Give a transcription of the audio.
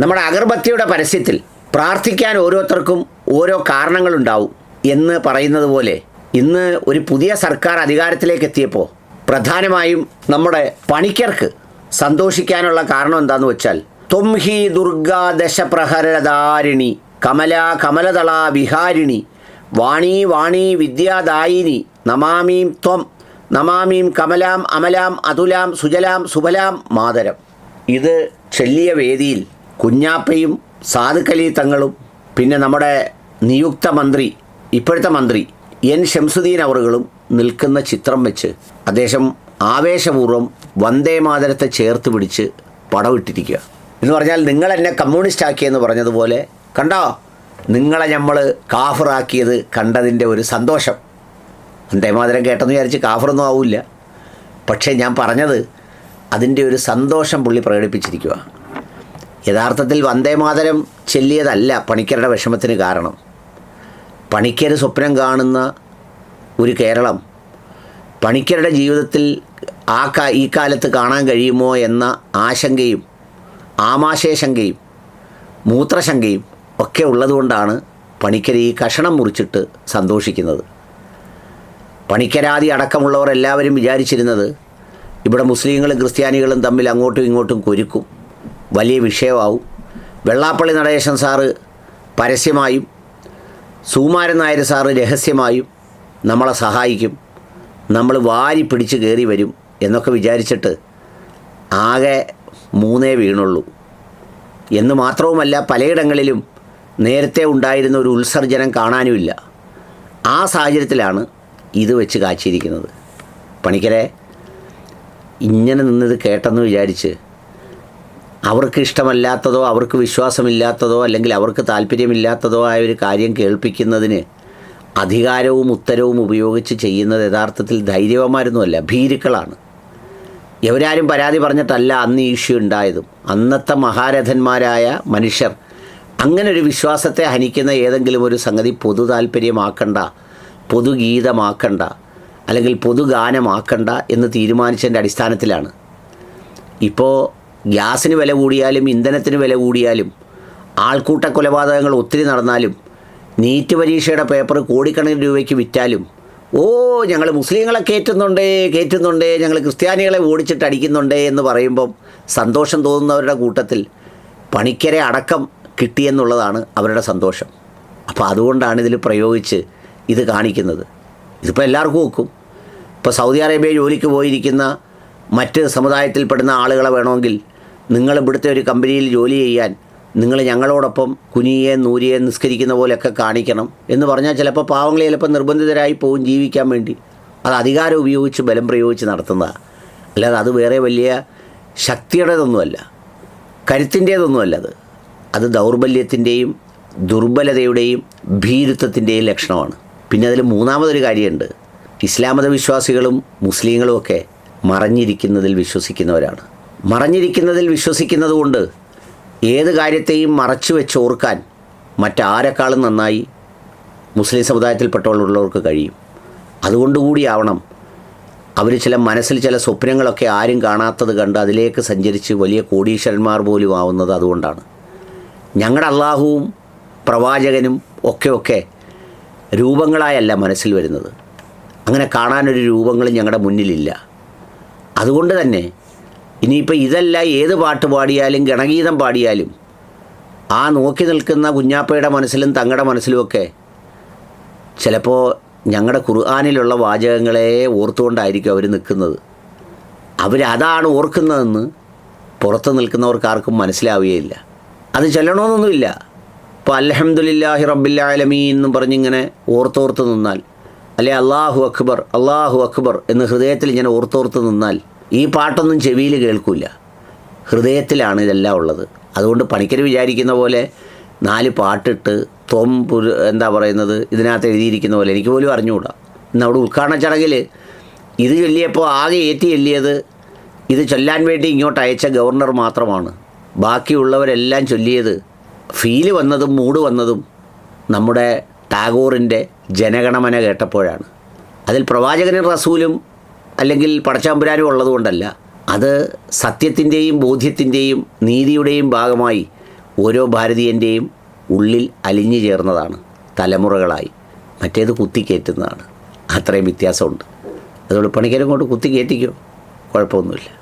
നമ്മുടെ അഗർബത്തിയുടെ പരസ്യത്തിൽ പ്രാർത്ഥിക്കാൻ ഓരോരുത്തർക്കും ഓരോ കാരണങ്ങളുണ്ടാവും എന്ന് പറയുന്നത് പോലെ ഇന്ന് ഒരു പുതിയ സർക്കാർ അധികാരത്തിലേക്ക് എത്തിയപ്പോൾ പ്രധാനമായും നമ്മുടെ പണിക്കർക്ക് സന്തോഷിക്കാനുള്ള കാരണം എന്താണെന്ന് വെച്ചാൽ ത്വം ഹി ദുർഗാ ദശപ്രഹരധാരിണി കമലാ കമലദളാ വിഹാരിണി വാണീ വാണീ വിദ്യാദായിനി നമാമീം ത്വം നമാമീം കമലാം അമലാം അതുലാം സുജലാം സുബലാം മാതരം. ഇത് ചൊല്ലിയ വേദിയിൽ കുഞ്ഞാപ്പയും സാദുക്കലി തങ്ങളും പിന്നെ നമ്മുടെ നിയുക്ത മന്ത്രി ഇപ്പോഴത്തെ മന്ത്രി എൻ ഷംസുദ്ദീൻ അവറുകളും നിൽക്കുന്ന ചിത്രം വെച്ച് അദ്ദേഹം ആവേശപൂർവ്വം വന്ദേ മാതരത്തെ ചേർത്ത് പിടിച്ച് പടവിട്ടിരിക്കുക. എന്ന് പറഞ്ഞാൽ നിങ്ങൾ എന്നെ കമ്മ്യൂണിസ്റ്റ് ആക്കിയെന്ന് പറഞ്ഞതുപോലെ കണ്ടോ, നിങ്ങളെ നമ്മൾ കാഫറാക്കിയത് കണ്ടതിൻ്റെ ഒരു സന്തോഷം. വന്ദേ മാതരം കേട്ടെന്ന് വിചാരിച്ച് കാഫറൊന്നും ആവില്ല. പക്ഷേ ഞാൻ പറഞ്ഞത് അതിൻ്റെ ഒരു സന്തോഷം പുള്ളി പ്രകടിപ്പിച്ചിരിക്കുക. യഥാർത്ഥത്തിൽ വന്ദേ മാതരം ചൊല്ലിയതല്ല പണിക്കരുടെ വിഷമത്തിന് കാരണം. പണിക്കർ സ്വപ്നം കാണുന്ന ഒരു കേരളം പണിക്കരുടെ ജീവിതത്തിൽ ഈ കാലത്ത് കാണാൻ കഴിയുമോ എന്ന ആശങ്കയും ആമാശയശങ്കയും മൂത്രശങ്കയും ഒക്കെ ഉള്ളതുകൊണ്ടാണ് പണിക്കർ ഈ കഷണം മുറിച്ചിട്ട് സന്തോഷിക്കുന്നത്. പണിക്കരാതി അടക്കമുള്ളവർ എല്ലാവരും വിചാരിച്ചിരുന്നത് ഇവിടെ മുസ്ലിങ്ങളും ക്രിസ്ത്യാനികളും തമ്മിൽ അങ്ങോട്ടും ഇങ്ങോട്ടും കൊരുക്കും, വലിയ വിഷയമാവും. വെള്ളാപ്പള്ളി നടേശൻ സാറ് പരസ്യമായും സുകുമാരൻ നായർ സാറ് രഹസ്യമായും നമ്മളെ സഹായിക്കും, നമ്മൾ വാരി പിടിച്ച് കയറി വരും എന്നൊക്കെ വിചാരിച്ചിട്ട് ആകെ 3 വീണുള്ളൂ. എന്ന് മാത്രവുമല്ല, പലയിടങ്ങളിലും നേരത്തെ ഉണ്ടായിരുന്ന ഒരു ഉത്സർജനം കാണാനുമില്ല. ആ സാഹചര്യത്തിലാണ് ഇത് വെച്ച് കാച്ചിരിക്കുന്നത്. പണിക്കരെ ഇങ്ങനെ നിന്നത് കേട്ടെന്ന് വിചാരിച്ച് അവർക്ക് ഇഷ്ടമല്ലാത്തതോ അവർക്ക് വിശ്വാസമില്ലാത്തതോ അല്ലെങ്കിൽ അവർക്ക് താല്പര്യമില്ലാത്തതോ ആയ ഒരു കാര്യം കേൾപ്പിക്കുന്നതിന് അധികാരവും ഉത്തരവും ഉപയോഗിച്ച് ചെയ്യുന്നത് യഥാർത്ഥത്തിൽ ധൈര്യവന്മാരൊന്നുമല്ല, ഭീരുക്കളാണ്. എവരാരും പരാതി പറഞ്ഞിട്ടല്ല അന്ന് ഇഷ്യൂ ഉണ്ടായതും. അന്നത്തെ മഹാരഥന്മാരായ മനുഷ്യർ അങ്ങനെ ഒരു വിശ്വാസത്തെ ഹനിക്കുന്ന ഏതെങ്കിലും ഒരു സംഗതി പൊതു താല്പര്യമാക്കണ്ട, പൊതുഗീതമാക്കണ്ട, അല്ലെങ്കിൽ പൊതുഗാനമാക്കണ്ട എന്ന് തീരുമാനിച്ചതിൻ്റെ അടിസ്ഥാനത്തിലാണ്. ഇപ്പോൾ ഗ്യാസിന് വില കൂടിയാലും ഇന്ധനത്തിന് വില കൂടിയാലും ആൾക്കൂട്ട കൊലപാതകങ്ങൾ ഒത്തിരി നടന്നാലും നീറ്റ് പരീക്ഷയുടെ പേപ്പർ കോടിക്കണക്കിന് രൂപയ്ക്ക് വിറ്റാലും ഞങ്ങൾ മുസ്ലിങ്ങളെ കയറ്റുന്നുണ്ടേ ഞങ്ങൾ ക്രിസ്ത്യാനികളെ ഓടിച്ചിട്ട് അടിക്കുന്നുണ്ടേ എന്ന് പറയുമ്പം സന്തോഷം തോന്നുന്നവരുടെ കൂട്ടത്തിൽ പണിക്കരെ അടക്കം കിട്ടിയെന്നുള്ളതാണ് അവരുടെ സന്തോഷം. അപ്പോൾ അതുകൊണ്ടാണ് ഇതിൽ പ്രയോഗിച്ച് ഇത് കാണിക്കുന്നത്. ഇതിപ്പോൾ എല്ലാവർക്കും ഒക്കും. ഇപ്പോൾ സൗദി അറേബ്യ ജോലിക്ക് പോയിരിക്കുന്ന മറ്റ് സമുദായത്തിൽപ്പെടുന്ന ആളുകളെ വേണമെങ്കിൽ നിങ്ങൾ ഇവിടുത്തെ ഒരു കമ്പനിയിൽ ജോലി ചെയ്യാൻ നിങ്ങൾ ഞങ്ങളോടൊപ്പം കുനിയെ നൂരിയെ നിസ്കരിക്കുന്ന പോലെയൊക്കെ കാണിക്കണം എന്ന് പറഞ്ഞാൽ ചിലപ്പോൾ പാവങ്ങൾ ചിലപ്പോൾ നിർബന്ധിതരായി പോകും ജീവിക്കാൻ വേണ്ടി. അത് അധികാരം ഉപയോഗിച്ച് ബലം പ്രയോഗിച്ച് നടത്തുന്നതാണ്. അല്ലാതെ അത് വേറെ വലിയ ശക്തിയുടേതൊന്നുമല്ല, കരുത്തിൻ്റേതൊന്നുമല്ല. അത് ദൗർബല്യത്തിൻ്റെയും ദുർബലതയുടെയും ഭീരുത്വത്തിൻ്റെയും ലക്ഷണമാണ്. പിന്നെ അതിൽ മൂന്നാമതൊരു കാര്യമുണ്ട്. ഇസ്ലാം മതവിശ്വാസികളും മുസ്ലിങ്ങളുമൊക്കെ മറഞ്ഞിരിക്കുന്നതിൽ വിശ്വസിക്കുന്നവരാണ്. മറഞ്ഞിരിക്കുന്നതിൽ വിശ്വസിക്കുന്നത് കൊണ്ട് ഏത് കാര്യത്തെയും മറച്ചു വെച്ച് ഓർക്കാൻ മറ്റാരെക്കാളും നന്നായി മുസ്ലിം സമുദായത്തിൽപ്പെട്ടുള്ളവർക്ക് കഴിയും. അതുകൊണ്ടുകൂടിയാവണം അവർ മനസ്സിൽ ചില സ്വപ്നങ്ങളൊക്കെ ആരും കാണാത്തത് കണ്ട് അതിലേക്ക് സഞ്ചരിച്ച് വലിയ കോടീശ്വരന്മാർ പോലും ആവുന്നത് അതുകൊണ്ടാണ്. ഞങ്ങളുടെ അള്ളാഹുവും പ്രവാചകനും ഒക്കെ രൂപങ്ങളായല്ല മനസ്സിൽ വരുന്നത്. അങ്ങനെ കാണാനൊരു രൂപങ്ങളും ഞങ്ങളുടെ മുന്നിലില്ല. അതുകൊണ്ട് തന്നെ ഇനിയിപ്പോൾ ഇതല്ല ഏത് പാട്ട് പാടിയാലും ഗണഗീതം പാടിയാലും ആ നോക്കി നിൽക്കുന്ന കുഞ്ഞാപ്പയുടെ മനസ്സിലും തങ്ങളുടെ മനസ്സിലുമൊക്കെ ചിലപ്പോൾ ഞങ്ങളുടെ ഖുർആനിലുള്ള വാചകങ്ങളെ ഓർത്തുകൊണ്ടായിരിക്കും അവർ നിൽക്കുന്നത്. അവരതാണ് ഓർക്കുന്നതെന്ന് പുറത്ത് നിൽക്കുന്നവർക്ക് ആർക്കും മനസ്സിലാവുകയില്ല. അത് ചൊല്ലണമെന്നൊന്നുമില്ല. ഇപ്പോൾ അൽഹംദുലില്ലാഹി റബ്ബിൽ ആലമീൻ എന്നും പറഞ്ഞിങ്ങനെ ഓർത്തോർത്ത് നിന്നാൽ, അല്ലെ അല്ലാഹു അക്ബർ എന്ന് ഹൃദയത്തിൽ ഇങ്ങനെ ഓർത്തോർത്ത് നിന്നാൽ ഈ പാട്ടൊന്നും ചെവിയിൽ കേൾക്കില്ല. ഹൃദയത്തിലാണ് ഇതെല്ലാം ഉള്ളത്. അതുകൊണ്ട് പണിക്കർ വിചാരിക്കുന്ന പോലെ 4 പാട്ടിട്ട് ഇതിനകത്ത് എഴുതിയിരിക്കുന്ന പോലെ എനിക്ക് പോലും അറിഞ്ഞുകൂടാ. ഇന്ന് അവിടെ ഉദ്ഘാടന ചടങ്ങിൽ ഇത് ചൊല്ലിയപ്പോൾ ആകെ ഏറ്റി ചൊല്ലിയത് ഇത് ചൊല്ലാൻ വേണ്ടി ഇങ്ങോട്ട് അയച്ച ഗവർണർ മാത്രമാണ്. ബാക്കിയുള്ളവരെല്ലാം ചൊല്ലിയത് ഫീല് വന്നതും മൂഡ് വന്നതും നമ്മുടെ ടാഗോറിൻ്റെ ജനഗണമന കേട്ടപ്പോഴാണ്. അതിൽ പ്രവാചകനും റസൂലും അല്ലെങ്കിൽ പടച്ചാമ്പുരാനും ഉള്ളതുകൊണ്ടല്ല, അത് സത്യത്തിൻ്റെയും ബോധ്യത്തിൻ്റെയും നീതിയുടെയും ഭാഗമായി ഓരോ ഭാരതീയൻ്റെയും ഉള്ളിൽ അലിഞ്ഞു ചേർന്നതാണ് തലമുറകളായി. മറ്റേത് കുത്തിക്കയറ്റുന്നതാണ്. അത്രയും വ്യത്യാസമുണ്ട്. അതുകൊണ്ട് പണിക്കരും കൊണ്ട് കുത്തിക്കയറ്റിക്കോ, കുഴപ്പമൊന്നുമില്ല.